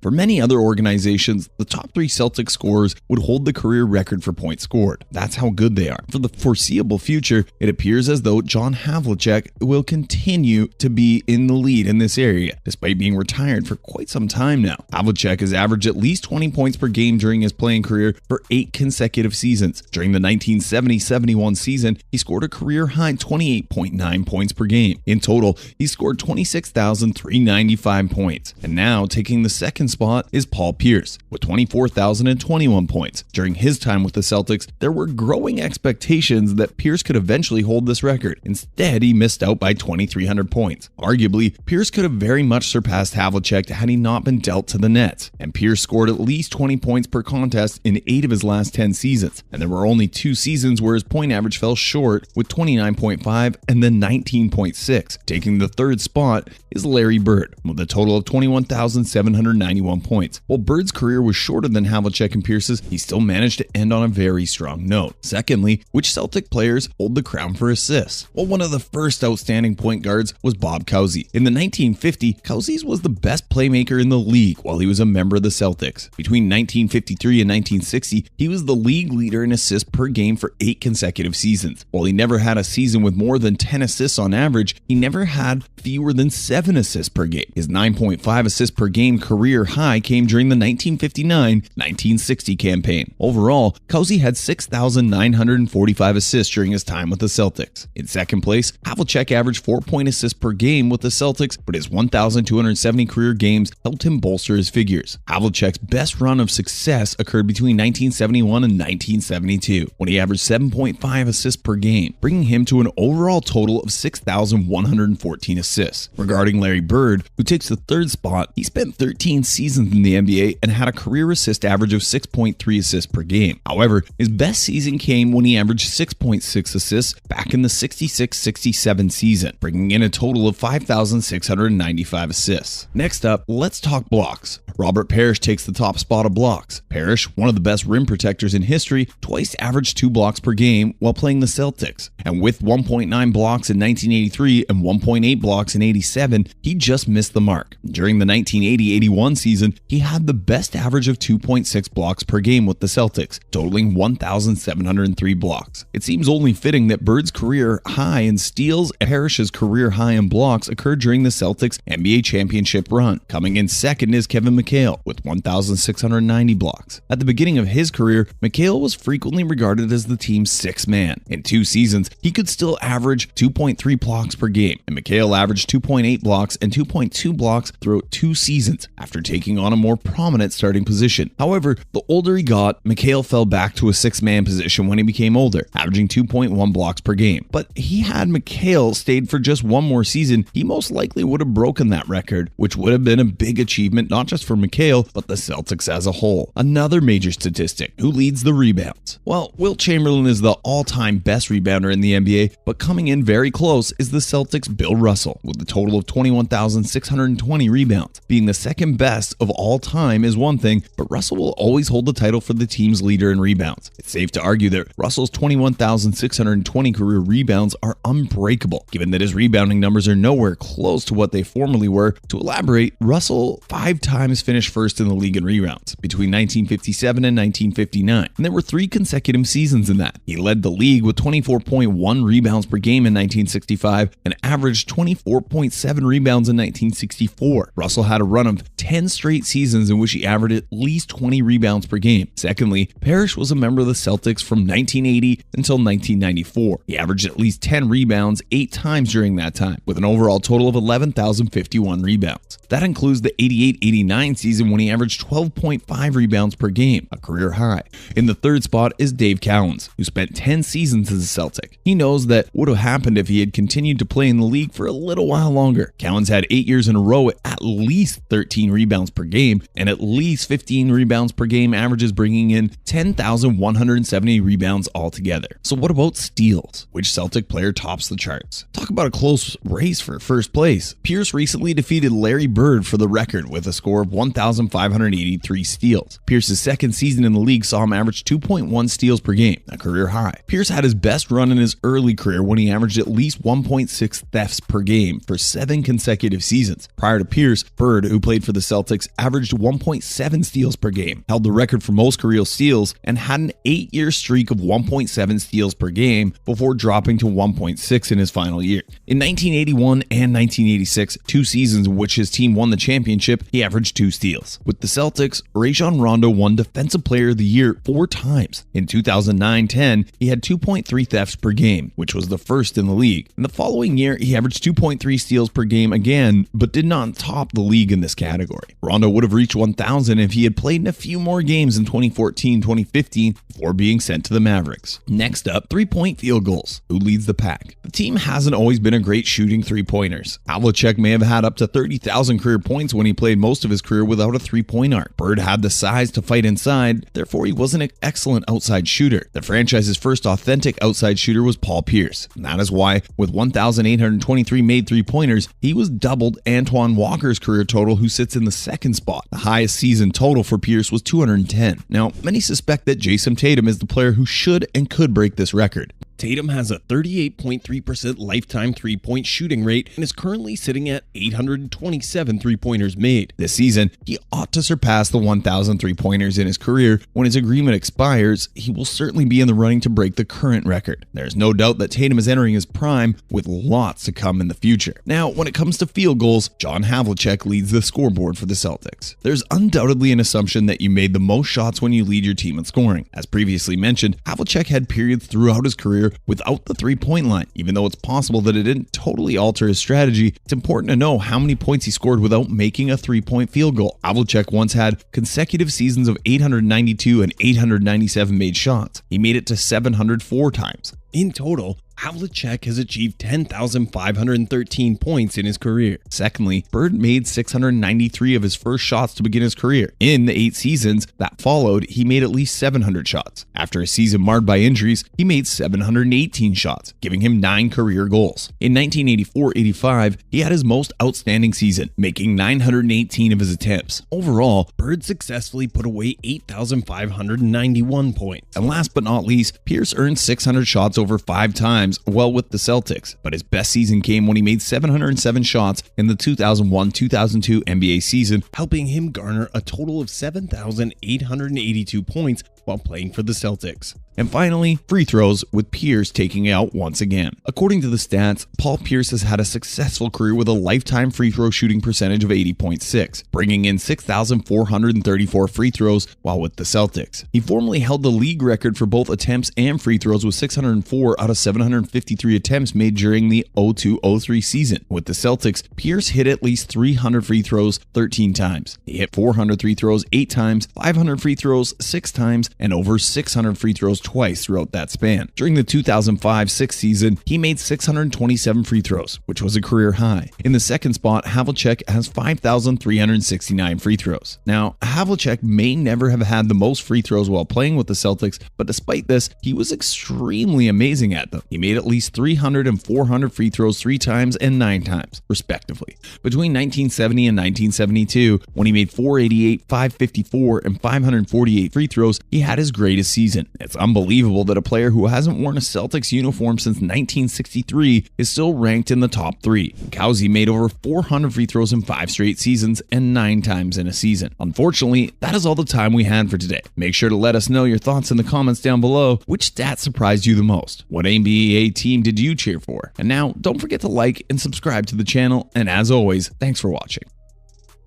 For many other organizations, the top 3 Celtics scorers would hold the career record for points scored. That's how good they are. For the foreseeable future, it appears as though John Havlicek will continue to be in the lead in this area, despite being retired for quite some time now. Havlicek has averaged at least 20 points per game during his playing career for 8 consecutive seasons. During the 1970-71 season, he scored a career-high 28.9 points per game. In total, he scored 26,395 points. And now, taking the second spot is Paul Pierce, with 24,021 points. During his time with the Celtics, there were growing expectations that Pierce could eventually hold this record. Instead, he missed out by 2,300 points. Arguably, Pierce could have very much surpassed Havlicek had he not been dealt to the Nets. And Pierce scored at least 20 points per contest in 8 of his last 10 seasons. And there were only 2 seasons where his point average fell short, with 29.5 and then 19.6. Taking the third spot is Larry Bird, with a total of 21,791 points. While Bird's career was shorter than Havlicek and Pierce's, he still managed to end on a very strong note. Secondly, which Celtic players hold the crown for assists? Well, one of the first outstanding point guards was Bob Cousy. In the 1950s, Cousy was the best playmaker in the league while he was a member of the Celtics. Between 1953 and 1960, he was the league leader in assists per game for 8 consecutive seasons. While he never had a season with more than 10 assists on average, he never had fewer than 7 assists per game. His 9.5 assists per game career high came during the 1959-1960 campaign. Overall, Cousy had 6,945 assists during his time with the Celtics. In second place, Havlicek averaged 4-point assists per game with the Celtics, but his 1,270 career games helped him bolster his figures. Havlicek's best run of success occurred between 1971 and 1972, when he averaged 7.5 assists per game, bringing him to an overall total of 6,114 assists. Regarding Larry Bird, who takes the third spot, he spent 13 seasons in the NBA and had a career assist average of 6.3 assists per game. However, his best season came when he averaged 6.6 assists back in the 66-67 season, bringing in a total of 5,695 assists. Next up, let's talk blocks. Robert Parrish takes the top spot of blocks. Parrish, one of the best rim protectors in history, twice averaged 2 blocks per game while playing the Celtics. And with 1.9 blocks in 1983 and 1.8 blocks in 87, he just missed the mark. During the 1980-81 season, he had the best average of 2.6 blocks per game with the Celtics, totaling 1,703 blocks. It seems only fitting that Bird's career high in steals and Parrish's career high in blocks occurred during the Celtics NBA championship run. Coming in second is Kevin McHale with 1,690 blocks. At the beginning of his career, McHale was frequently regarded as the team's 6th man. In 2 seasons, he could still average 2.3 blocks per game, and McHale averaged 2.8 blocks and 2.2 blocks throughout 2 seasons after taking on a more prominent starting position. However, the older he got, McHale fell back to a 6-man position when he became older, averaging 2.1 blocks per game. But had McHale stayed for just one more season, he most likely would have broken that record, which would have been a big achievement not just for McHale, but the Celtics as a whole. Another major statistic: who leads the rebounds? Well, Wilt Chamberlain is the all-time best rebounder in the NBA, but coming in very close is the Celtics' Bill Russell, with a total of 21,620 rebounds. Being the second best of all time is one thing, but Russell will always hold the title for the team's leader in rebounds. It's safe to argue that Russell's 21,620 career rebounds are unbreakable, given that his rebounding numbers are nowhere close to what they formerly were. To elaborate, Russell 5 times finished first in the league in rebounds between 1957 and 1959, and there were 3 consecutive seasons in that. He led the league with 24.1 rebounds per game in 1965 and averaged 24.7 rebounds in 1964. Russell had a run of 10 straight seasons in which he averaged at least 20 rebounds per game. Secondly, Parrish was a member of the Celtics from 1980 until 1994. He averaged at least 10 rebounds 8 times during that time, with an overall total of 11,051 rebounds. That includes the 88-89 season when he averaged 12.5 rebounds per game, a career high. In the third spot is Dave Cowens, who spent 10 seasons as a Celtic. He knows that would have happened if he had continued to play in the league for a little while longer. Cowens had 8 years in a row at least 13 rebounds per game and at least 15 rebounds per game averages, bringing in 10,170 rebounds altogether. So what about steals? Which Celtic player tops the charts? Talk about a close race for first place. Pierce recently defeated Larry Bird for the record with a score of 1,583 steals. Pierce's second season in the league saw him average 2.1 steals per game, a career high. Pierce had his best run in his early career when he averaged at least 1.6 thefts per game for 7 consecutive seasons. Prior to Pierce, Bird, who played for the Celtics Celtics averaged 1.7 steals per game, held the record for most career steals, and had an 8-year streak of 1.7 steals per game before dropping to 1.6 in his final year. In 1981 and 1986, 2 seasons in which his team won the championship, he averaged 2 steals. With the Celtics, Rajon Rondo won Defensive Player of the Year 4 times. In 2009-10, he had 2.3 thefts per game, which was the first in the league. In the following year, he averaged 2.3 steals per game again, but did not top the league in this category. Rondo would have reached 1,000 if he had played in a few more games in 2014-2015 before being sent to the Mavericks. Next up, 3-point field goals. Who leads the pack? The team hasn't always been a great shooting 3-pointers. Havlicek may have had up to 30,000 career points when he played most of his career without a 3-point arc. Bird had the size to fight inside, therefore he wasn't an excellent outside shooter. The franchise's first authentic outside shooter was Paul Pierce, and that is why, with 1,823 made 3-pointers, he was doubled Antoine Walker's career total, who sits in the second spot. The highest season total for Pierce was 210. Now, many suspect that Jason Tatum is the player who should and could break this record. Tatum has a 38.3% lifetime 3-point shooting rate and is currently sitting at 827 3-pointers made. This season, he ought to surpass the 1,000 3-pointers in his career. When his agreement expires, he will certainly be in the running to break the current record. There's no doubt that Tatum is entering his prime, with lots to come in the future. Now, when it comes to field goals, John Havlicek leads the scoreboard for the Celtics. There's undoubtedly an assumption that you made the most shots when you lead your team in scoring. As previously mentioned, Havlicek had periods throughout his career without the 3-point line. Even though it's possible that it didn't totally alter his strategy, it's important to know how many points he scored without making a 3-point field goal. Havlicek once had consecutive seasons of 892 and 897 made shots. He made it to 704 times. In total, Havlicek has achieved 10,513 points in his career. Secondly, Bird made 693 of his first shots to begin his career. In the 8 seasons that followed, he made at least 700 shots. After a season marred by injuries, he made 718 shots, giving him 9 career goals. In 1984-85, he had his most outstanding season, making 918 of his attempts. Overall, Bird successfully put away 8,591 points. And last but not least, Pierce earned 600 shots over 5 times well with the Celtics, but his best season came when he made 707 shots in the 2001-2002 NBA season, helping him garner a total of 7,882 points while playing for the Celtics. And finally, free throws, with Pierce taking out once again. According to the stats, Paul Pierce has had a successful career with a lifetime free throw shooting percentage of 80.6, bringing in 6,434 free throws while with the Celtics. He formerly held the league record for both attempts and free throws with 604 out of 753 attempts made during the 02-03 season. With the Celtics, Pierce hit at least 300 free throws 13 times. He hit 400 free throws 8 times, 500 free throws 6 times, and over 600 free throws twice throughout that span. During the 2005-06 season, he made 627 free throws, which was a career high. In the second spot, Havlicek has 5,369 free throws. Now, Havlicek may never have had the most free throws while playing with the Celtics, but despite this, he was extremely amazing at them. He made at least 300 and 400 free throws 3 times and 9 times, respectively. Between 1970 and 1972, when he made 488, 554, and 548 free throws, he had his greatest season. It's unbelievable that a player who hasn't worn a Celtics uniform since 1963 is still ranked in the top 3. Cousy made over 400 free throws in 5 straight seasons and 9 times in a season. Unfortunately, that is all the time we had for today. Make sure to let us know your thoughts in the comments down below. Which stat surprised you the most? What NBA team did you cheer for? And now, don't forget to like and subscribe to the channel, and as always, thanks for watching.